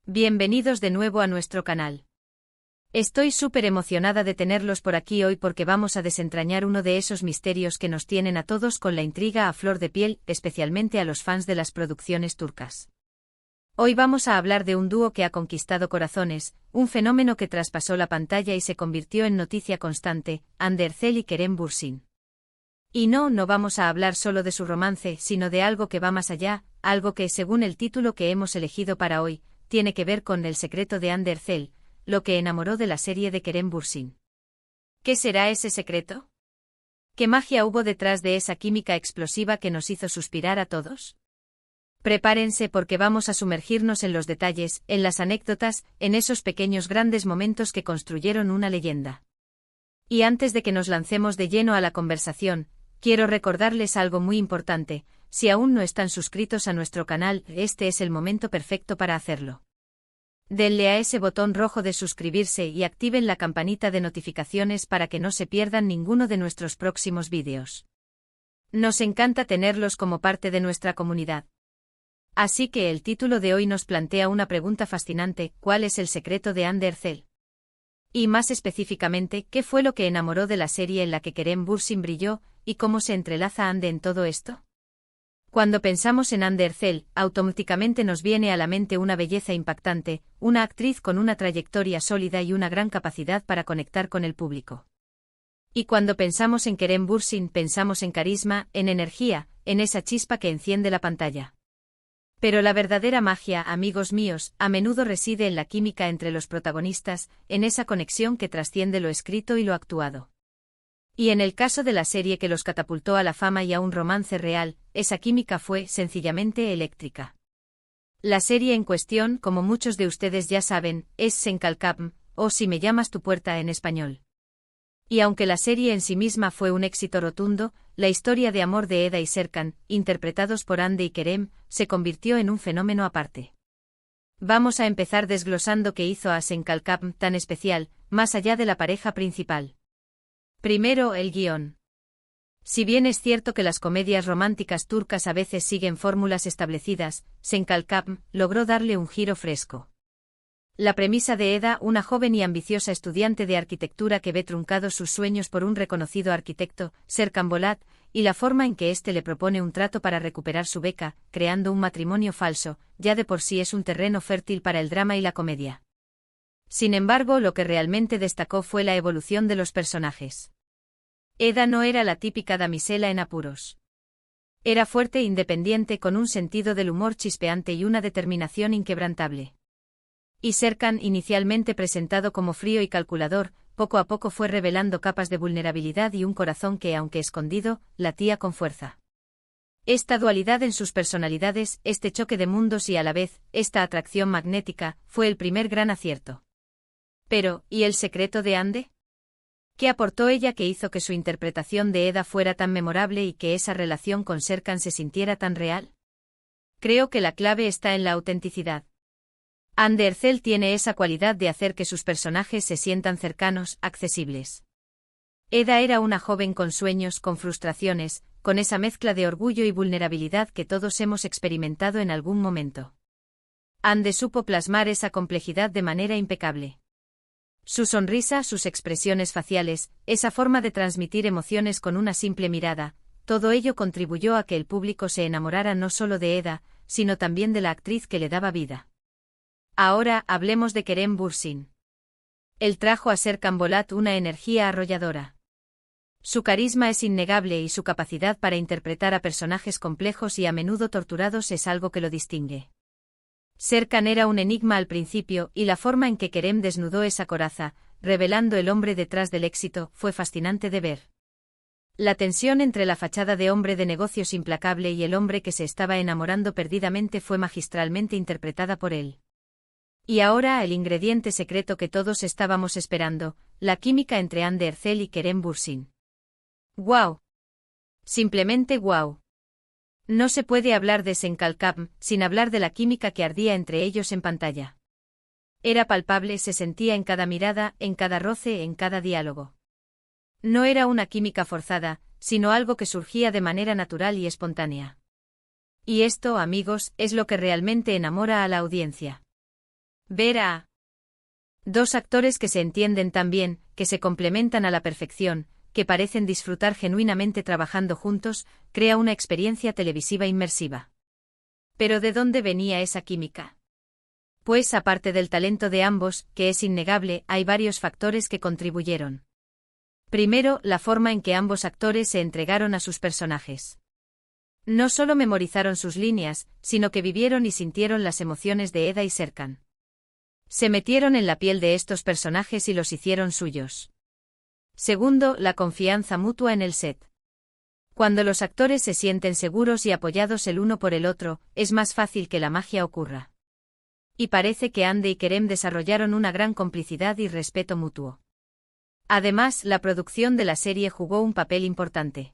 Bienvenidos de nuevo a nuestro canal. Estoy súper emocionada de tenerlos por aquí hoy porque vamos a desentrañar uno de esos misterios que nos tienen a todos con la intriga a flor de piel, especialmente a los fans de las producciones turcas. Hoy vamos a hablar de un dúo que ha conquistado corazones, un fenómeno que traspasó la pantalla y se convirtió en noticia constante, Hande Erçel y Kerem Bürsin. Y no vamos a hablar solo de su romance, sino de algo que va más allá, algo que, según el título que hemos elegido para hoy, tiene que ver con el secreto de Hande Erçel, lo que enamoró de la serie de Kerem Bürsin. ¿Qué será ese secreto? ¿Qué magia hubo detrás de esa química explosiva que nos hizo suspirar a todos? Prepárense porque vamos a sumergirnos en los detalles, en las anécdotas, en esos pequeños grandes momentos que construyeron una leyenda. Y antes de que nos lancemos de lleno a la conversación, quiero recordarles algo muy importante: si aún no están suscritos a nuestro canal, este es el momento perfecto para hacerlo. Denle a ese botón rojo de suscribirse y activen la campanita de notificaciones para que no se pierdan ninguno de nuestros próximos vídeos. Nos encanta tenerlos como parte de nuestra comunidad. Así que el título de hoy nos plantea una pregunta fascinante: ¿cuál es el secreto de Hande Erçel? Y más específicamente, ¿qué fue lo que enamoró de la serie en la que Kerem Bürsin brilló, y cómo se entrelaza Hande en todo esto? Cuando pensamos en Hande Erçel, automáticamente nos viene a la mente una belleza impactante, una actriz con una trayectoria sólida y una gran capacidad para conectar con el público. Y cuando pensamos en Kerem Bürsin, pensamos en carisma, en energía, en esa chispa que enciende la pantalla. Pero la verdadera magia, amigos míos, a menudo reside en la química entre los protagonistas, en esa conexión que trasciende lo escrito y lo actuado. Y en el caso de la serie que los catapultó a la fama y a un romance real, esa química fue, sencillamente, eléctrica. La serie en cuestión, como muchos de ustedes ya saben, es Sen Kalkam, o Si me llamas tu puerta en español. Y aunque la serie en sí misma fue un éxito rotundo, la historia de amor de Eda y Serkan, interpretados por Hande y Kerem, se convirtió en un fenómeno aparte. Vamos a empezar desglosando qué hizo a Sen Kalkam tan especial, más allá de la pareja principal. Primero, el guión. Si bien es cierto que las comedias románticas turcas a veces siguen fórmulas establecidas, Sen Kalkam logró darle un giro fresco. La premisa de Eda, una joven y ambiciosa estudiante de arquitectura que ve truncados sus sueños por un reconocido arquitecto, Serkan Bolat, y la forma en que éste le propone un trato para recuperar su beca, creando un matrimonio falso, ya de por sí es un terreno fértil para el drama y la comedia. Sin embargo, lo que realmente destacó fue la evolución de los personajes. Eda no era la típica damisela en apuros. Era fuerte e independiente, con un sentido del humor chispeante y una determinación inquebrantable. Y Serkan, inicialmente presentado como frío y calculador, poco a poco fue revelando capas de vulnerabilidad y un corazón que, aunque escondido, latía con fuerza. Esta dualidad en sus personalidades, este choque de mundos y a la vez, esta atracción magnética, fue el primer gran acierto. Pero, ¿y el secreto de Hande? ¿Qué aportó ella que hizo que su interpretación de Eda fuera tan memorable y que esa relación con Serkan se sintiera tan real? Creo que la clave está en la autenticidad. Hande Erçel tiene esa cualidad de hacer que sus personajes se sientan cercanos, accesibles. Eda era una joven con sueños, con frustraciones, con esa mezcla de orgullo y vulnerabilidad que todos hemos experimentado en algún momento. Hande supo plasmar esa complejidad de manera impecable. Su sonrisa, sus expresiones faciales, esa forma de transmitir emociones con una simple mirada, todo ello contribuyó a que el público se enamorara no solo de Eda, sino también de la actriz que le daba vida. Ahora, hablemos de Kerem Bürsin. Él trajo a Serkan Bolat una energía arrolladora. Su carisma es innegable y su capacidad para interpretar a personajes complejos y a menudo torturados es algo que lo distingue. Serkan era un enigma al principio, y la forma en que Kerem desnudó esa coraza, revelando el hombre detrás del éxito, fue fascinante de ver. La tensión entre la fachada de hombre de negocios implacable y el hombre que se estaba enamorando perdidamente fue magistralmente interpretada por él. Y ahora el ingrediente secreto que todos estábamos esperando, la química entre Hande Erçel y Kerem Bürsin. ¡Guau! Simplemente guau. No se puede hablar de Sen Kalkam sin hablar de la química que ardía entre ellos en pantalla. Era palpable, se sentía en cada mirada, en cada roce, en cada diálogo. No era una química forzada, sino algo que surgía de manera natural y espontánea. Y esto, amigos, es lo que realmente enamora a la audiencia. Ver a dos actores que se entienden tan bien, que se complementan a la perfección, que parecen disfrutar genuinamente trabajando juntos, crea una experiencia televisiva inmersiva. ¿Pero de dónde venía esa química? Pues aparte del talento de ambos, que es innegable, hay varios factores que contribuyeron. Primero, la forma en que ambos actores se entregaron a sus personajes. No solo memorizaron sus líneas, sino que vivieron y sintieron las emociones de Eda y Serkan. Se metieron en la piel de estos personajes y los hicieron suyos. Segundo, la confianza mutua en el set. Cuando los actores se sienten seguros y apoyados el uno por el otro, es más fácil que la magia ocurra. Y parece que Hande y Kerem desarrollaron una gran complicidad y respeto mutuo. Además, la producción de la serie jugó un papel importante.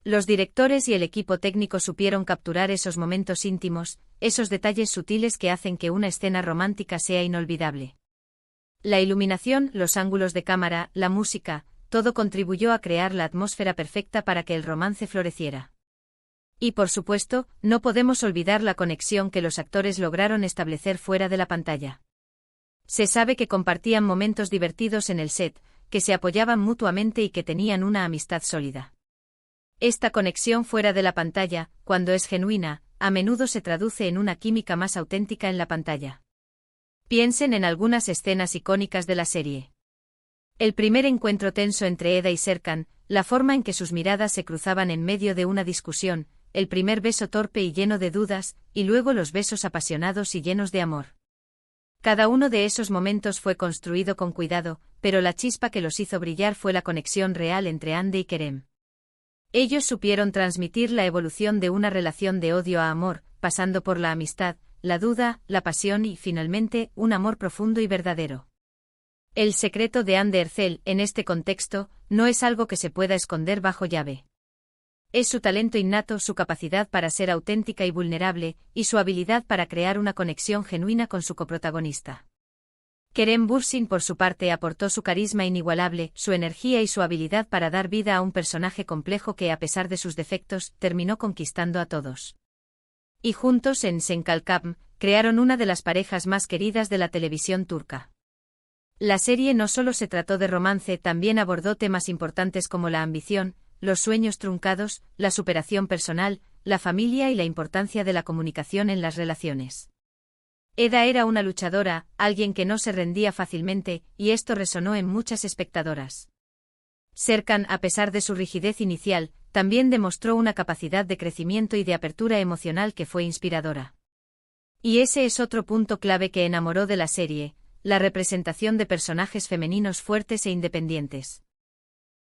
Los directores y el equipo técnico supieron capturar esos momentos íntimos, esos detalles sutiles que hacen que una escena romántica sea inolvidable. La iluminación, los ángulos de cámara, la música, todo contribuyó a crear la atmósfera perfecta para que el romance floreciera. Y por supuesto, no podemos olvidar la conexión que los actores lograron establecer fuera de la pantalla. Se sabe que compartían momentos divertidos en el set, que se apoyaban mutuamente y que tenían una amistad sólida. Esta conexión fuera de la pantalla, cuando es genuina, a menudo se traduce en una química más auténtica en la pantalla. Piensen en algunas escenas icónicas de la serie. El primer encuentro tenso entre Eda y Serkan, la forma en que sus miradas se cruzaban en medio de una discusión, el primer beso torpe y lleno de dudas, y luego los besos apasionados y llenos de amor. Cada uno de esos momentos fue construido con cuidado, pero la chispa que los hizo brillar fue la conexión real entre Hande y Kerem. Ellos supieron transmitir la evolución de una relación de odio a amor, pasando por la amistad, la duda, la pasión y, finalmente, un amor profundo y verdadero. El secreto de Hande Erçel, en este contexto, no es algo que se pueda esconder bajo llave. Es su talento innato, su capacidad para ser auténtica y vulnerable, y su habilidad para crear una conexión genuina con su coprotagonista. Kerem Bürsin, por su parte, aportó su carisma inigualable, su energía y su habilidad para dar vida a un personaje complejo que, a pesar de sus defectos, terminó conquistando a todos. Y juntos en Sen Kalkam, crearon una de las parejas más queridas de la televisión turca. La serie no solo se trató de romance, también abordó temas importantes como la ambición, los sueños truncados, la superación personal, la familia y la importancia de la comunicación en las relaciones. Eda era una luchadora, alguien que no se rendía fácilmente, y esto resonó en muchas espectadoras. Serkan, a pesar de su rigidez inicial, también demostró una capacidad de crecimiento y de apertura emocional que fue inspiradora. Y ese es otro punto clave que enamoró de la serie, la representación de personajes femeninos fuertes e independientes.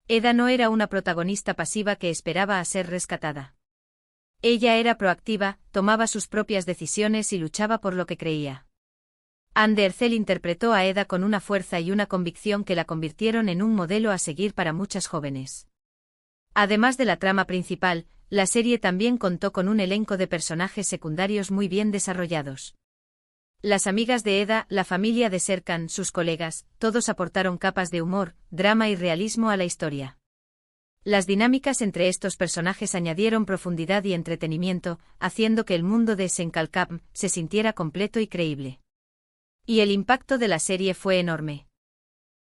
Eda no era una protagonista pasiva que esperaba a ser rescatada. Ella era proactiva, tomaba sus propias decisiones y luchaba por lo que creía. Hande Erçel interpretó a Eda con una fuerza y una convicción que la convirtieron en un modelo a seguir para muchas jóvenes. Además de la trama principal, la serie también contó con un elenco de personajes secundarios muy bien desarrollados. Las amigas de Eda, la familia de Serkan, sus colegas, todos aportaron capas de humor, drama y realismo a la historia. Las dinámicas entre estos personajes añadieron profundidad y entretenimiento, haciendo que el mundo de Sen Kalkam se sintiera completo y creíble. Y el impacto de la serie fue enorme.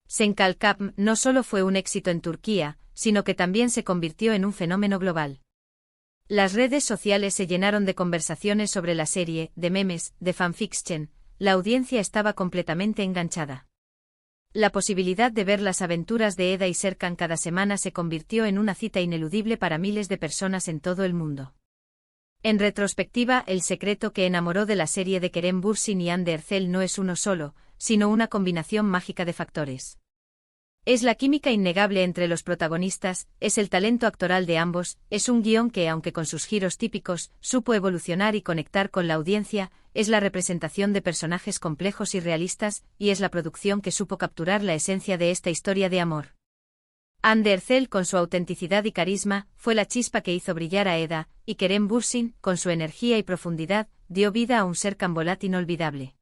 Sen Kalkam no solo fue un éxito en Turquía, sino que también se convirtió en un fenómeno global. Las redes sociales se llenaron de conversaciones sobre la serie, de memes, de fanfiction, la audiencia estaba completamente enganchada. La posibilidad de ver las aventuras de Eda y Serkan cada semana se convirtió en una cita ineludible para miles de personas en todo el mundo. En retrospectiva, el secreto que enamoró de la serie de Kerem Bürsin y Hande Erçel no es uno solo, sino una combinación mágica de factores. Es la química innegable entre los protagonistas, es el talento actoral de ambos, es un guión que, aunque con sus giros típicos, supo evolucionar y conectar con la audiencia, es la representación de personajes complejos y realistas, y es la producción que supo capturar la esencia de esta historia de amor. Hande Erçel, con su autenticidad y carisma, fue la chispa que hizo brillar a Eda, y Kerem Bürsin, con su energía y profundidad, dio vida a un Serkan Bolat inolvidable.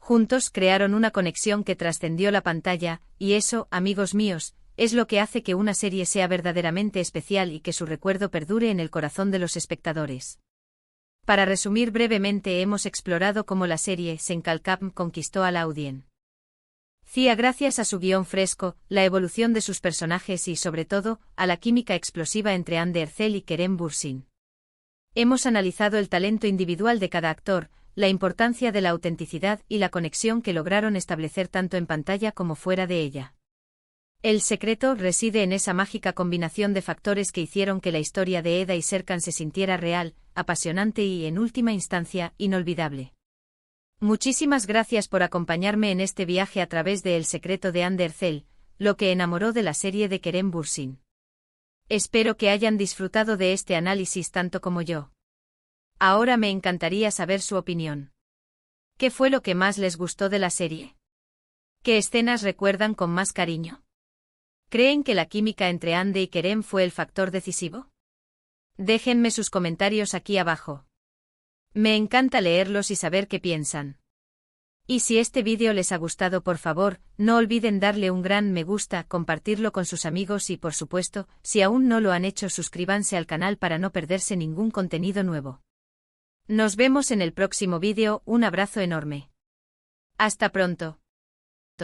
Juntos crearon una conexión que trascendió la pantalla, y eso, amigos míos, es lo que hace que una serie sea verdaderamente especial y que su recuerdo perdure en el corazón de los espectadores. Para resumir brevemente, hemos explorado cómo la serie Senkalcam conquistó a la audiencia gracias a su guión fresco, la evolución de sus personajes y, sobre todo, a la química explosiva entre Hande Erçel y Kerem Bürsin. Hemos analizado el talento individual de cada actor, la importancia de la autenticidad y la conexión que lograron establecer tanto en pantalla como fuera de ella. El secreto reside en esa mágica combinación de factores que hicieron que la historia de Eda y Serkan se sintiera real, apasionante y, en última instancia, inolvidable. Muchísimas gracias por acompañarme en este viaje a través de El secreto de Hande Erçel, lo que enamoró de la serie de Kerem Bürsin. Espero que hayan disfrutado de este análisis tanto como yo. Ahora me encantaría saber su opinión. ¿Qué fue lo que más les gustó de la serie? ¿Qué escenas recuerdan con más cariño? ¿Creen que la química entre Hande y Kerem fue el factor decisivo? Déjenme sus comentarios aquí abajo. Me encanta leerlos y saber qué piensan. Y si este vídeo les ha gustado, por favor, no olviden darle un gran me gusta, compartirlo con sus amigos y, por supuesto, si aún no lo han hecho, suscríbanse al canal para no perderse ningún contenido nuevo. Nos vemos en el próximo vídeo, un abrazo enorme. Hasta pronto.